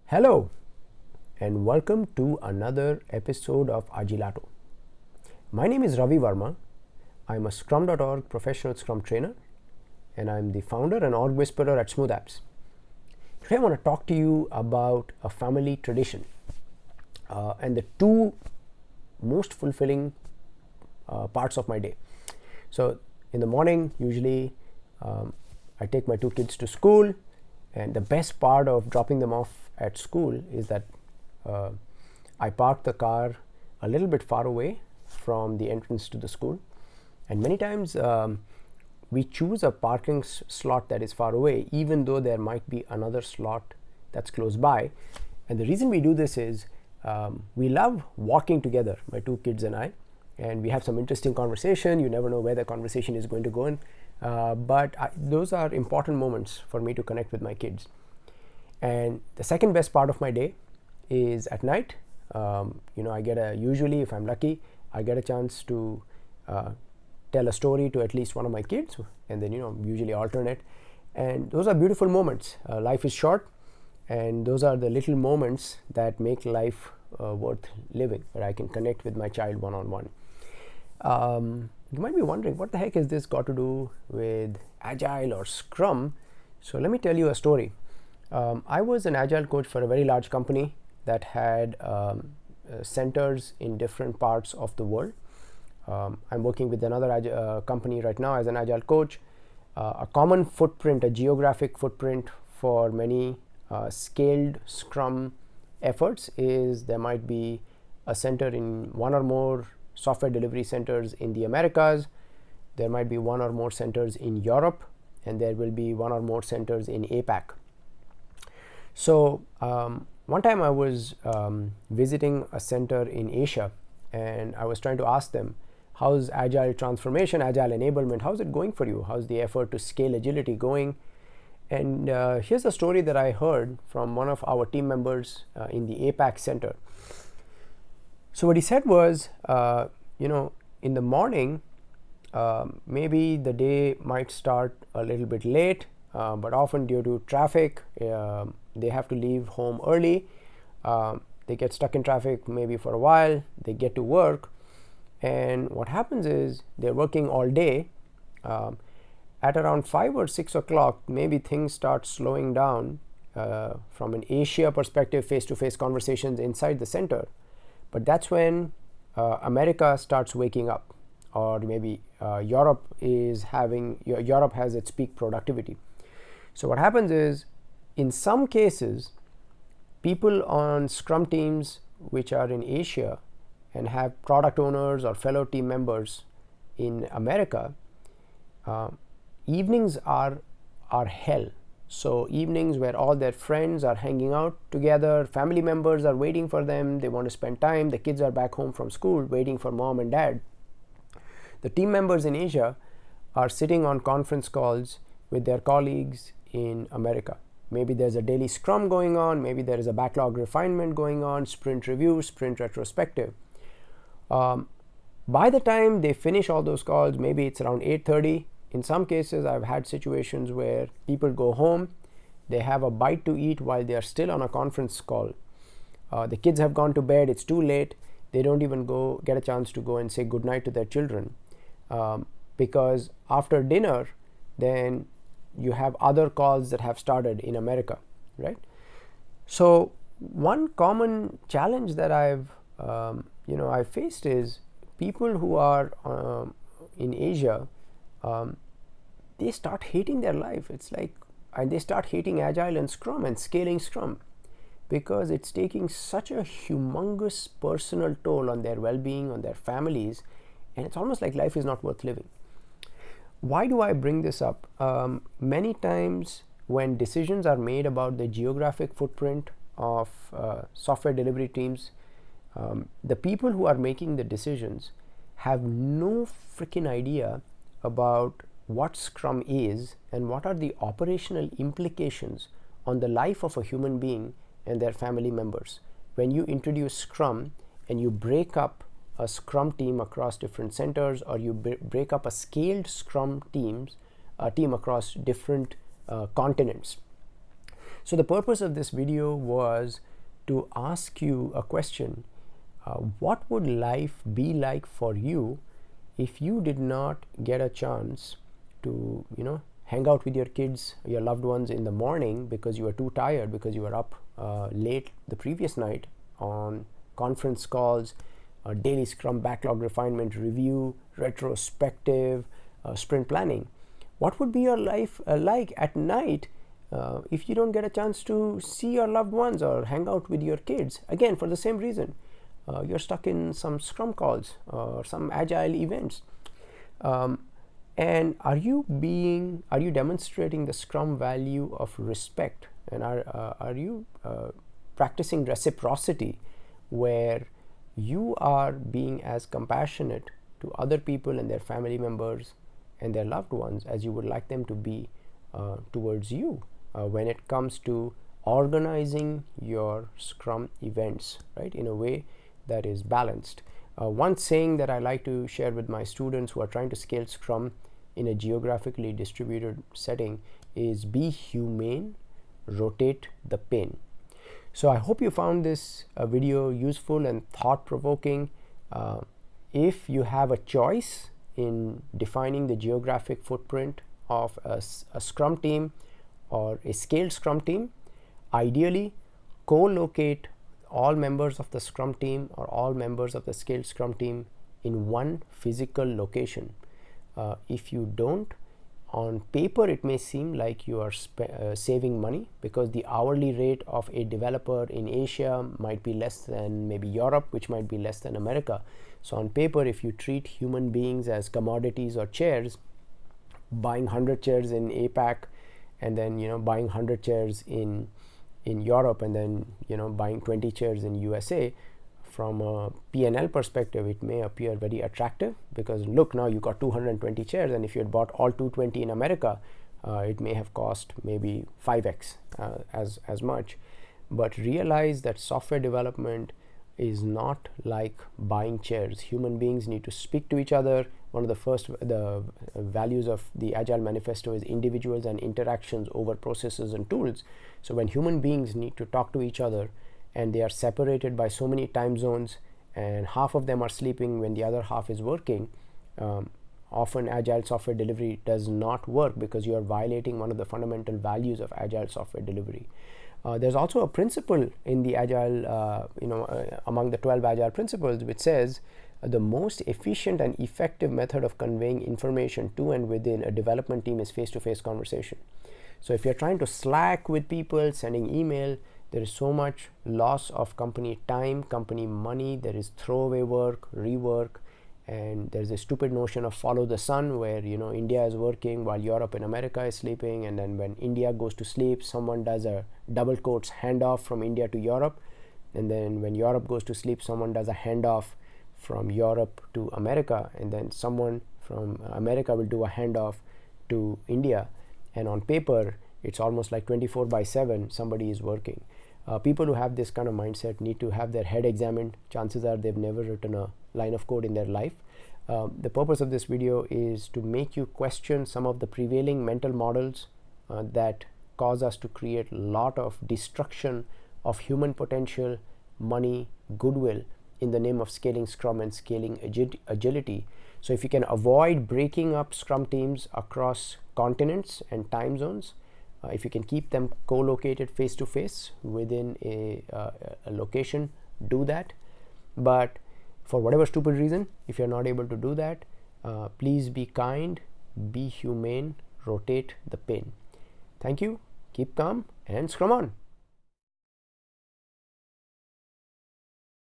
Hello and welcome to another episode of Agilato. My name is Ravi Verma. I'm a Scrum.org professional Scrum trainer and I'm the founder and org whisperer at SmoothApps. Today I want to talk to you about a family tradition and the two most fulfilling parts of my day. So in the morning, usually I take my two kids to school, and the best part of dropping them off at school is that I park the car a little bit far away from the entrance to the school, and many times we choose a parking slot that is far away even though there might be another slot that's close by. And the reason we do this is we love walking together, my two kids and I, and we have some interesting conversation. You never know where the conversation is going to go in, but those are important moments for me to connect with my kids. And the second best part of my day is at night. I get usually, if I'm lucky, I get a chance to tell a story to at least one of my kids, and then usually alternate. And those are beautiful moments. Life is short, and those are the little moments that make life worth living, where I can connect with my child one-on-one. You might be wondering, what the heck has this got to do with Agile or Scrum? So let me tell you a story. I was an Agile coach for a very large company that had centers in different parts of the world. I'm working with another company right now as an Agile coach. A common footprint, a geographic footprint for many scaled Scrum efforts is there might be a center in one or more software delivery centers in the Americas. There might be one or more centers in Europe, and there will be one or more centers in APAC. So one time I was visiting a center in Asia, and I was trying to ask them, how's Agile transformation, Agile enablement, how's it going for you? How's the effort to scale agility going? And here's a story that I heard from one of our team members in the APAC center. So what he said was, in the morning, maybe the day might start a little bit late, but often due to traffic, they have to leave home early. They get stuck in traffic maybe for a while. They get to work, and what happens is they're working all day. At around 5 or 6 o'clock, maybe things start slowing down from an Asia perspective, face-to-face conversations inside the center. But that's when America starts waking up, or maybe Europe has its peak productivity. So what happens is, in some cases, people on Scrum teams which are in Asia and have product owners or fellow team members in America, evenings are hell. So evenings where all their friends are hanging out together, family members are waiting for them, they want to spend time, the kids are back home from school waiting for mom and dad. The team members in Asia are sitting on conference calls with their colleagues in America. Maybe there's a daily Scrum going on, maybe there is a backlog refinement going on, sprint review, sprint retrospective. By the time they finish all those calls, maybe it's around 8:30. In some cases, I've had situations where people go home, they have a bite to eat while they are still on a conference call. The kids have gone to bed, it's too late, they don't even get a chance to go and say goodnight to their children, because after dinner, then you have other calls that have started in America, right? So one common challenge that I've faced is people who are in Asia, they start hating their life. And they start hating Agile and Scrum and scaling Scrum, because it's taking such a humongous personal toll on their well-being, on their families, and it's almost like life is not worth living. Why do I bring this up? Many times when decisions are made about the geographic footprint of software delivery teams, the people who are making the decisions have no freaking idea about what Scrum is and what are the operational implications on the life of a human being and their family members. When you introduce Scrum and you break up a Scrum team across different centers, or you break up a scaled Scrum team across different continents. So the purpose of this video was to ask you a question. What would life be like for you if you did not get a chance to, hang out with your kids, your loved ones in the morning because you were too tired, because you were up late the previous night on conference calls, daily Scrum backlog refinement review, retrospective, sprint planning? What would be your life like at night if you don't get a chance to see your loved ones or hang out with your kids? Again, for the same reason. You're stuck in some Scrum calls or some Agile events. And are you demonstrating the Scrum value of respect? And are you practicing reciprocity, where you are being as compassionate to other people and their family members and their loved ones as you would like them to be towards you when it comes to organizing your Scrum events, right, in a way that is balanced? One saying that I like to share with my students who are trying to scale Scrum in a geographically distributed setting is be humane, rotate the pain. So I hope you found this video useful and thought-provoking. If you have a choice in defining the geographic footprint of a Scrum team or a scaled Scrum team, ideally co-locate all members of the Scrum team or all members of the scaled Scrum team in one physical location. If you don't, on paper it may seem like you are saving money, because the hourly rate of a developer in Asia might be less than maybe Europe, which might be less than America. So on paper, if you treat human beings as commodities or chairs, buying 100 chairs in APAC and then buying 100 chairs in Europe and then buying 20 chairs in USA, from a P&L perspective it may appear very attractive, because look, now you got 220 chairs, and if you had bought all 220 in America, it may have cost maybe 5x as much. But realize that software development is not like buying chairs. Human beings need to speak to each other. One of the values of the Agile Manifesto is individuals and interactions over processes and tools. So when human beings need to talk to each other and they are separated by so many time zones and half of them are sleeping when the other half is working, often Agile software delivery does not work, because you are violating one of the fundamental values of Agile software delivery. There's also a principle in the Agile, among the 12 Agile principles, which says the most efficient and effective method of conveying information to and within a development team is face-to-face conversation. So if you're trying to Slack with people, sending email, there is so much loss of company time, company money. There is throwaway work, rework, and there's a stupid notion of follow the sun, where India is working while Europe and America is sleeping, and then when India goes to sleep, someone does a double quotes handoff from India to Europe, and then when Europe goes to sleep, someone does a handoff from Europe to America, and then someone from America will do a handoff to India, and on paper it's almost like 24/7 somebody is working. People who have this kind of mindset need to have their head examined. Chances are they've never written a line of code in their life. The purpose of this video is to make you question some of the prevailing mental models that cause us to create a lot of destruction of human potential, money, goodwill in the name of scaling Scrum and scaling agility. So if you can avoid breaking up Scrum teams across continents and time zones, if you can keep them co-located face-to-face within a location, do that. But for whatever stupid reason, if you're not able to do that, please be kind, be humane, rotate the pain. Thank you, keep calm, and Scrum on.